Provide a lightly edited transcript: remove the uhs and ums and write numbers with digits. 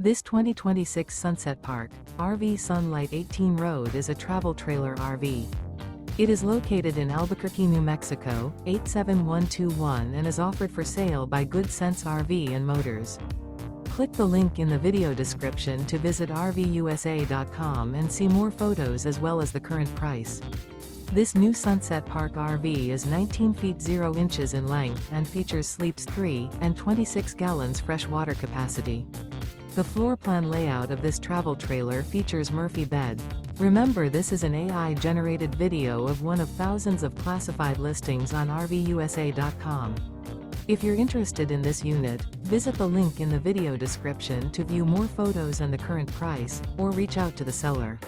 This 2026 Sunset Park, RV Sunlight 18 Road is a travel trailer RV. It is located in Albuquerque, New Mexico, 87121 and is offered for sale by Good Sense RV and Motors. Click the link in the video description to visit RVUSA.com and see more photos as well as the current price. This new Sunset Park RV is 19 feet 0 inches in length and features sleeps 3 and 26 gallons fresh water capacity. The floor plan layout of this travel trailer features Murphy bed. Remember, this is an AI-generated video of one of thousands of classified listings on RVUSA.com. If you're interested in this unit, visit the link in the video description to view more photos and the current price, or reach out to the seller.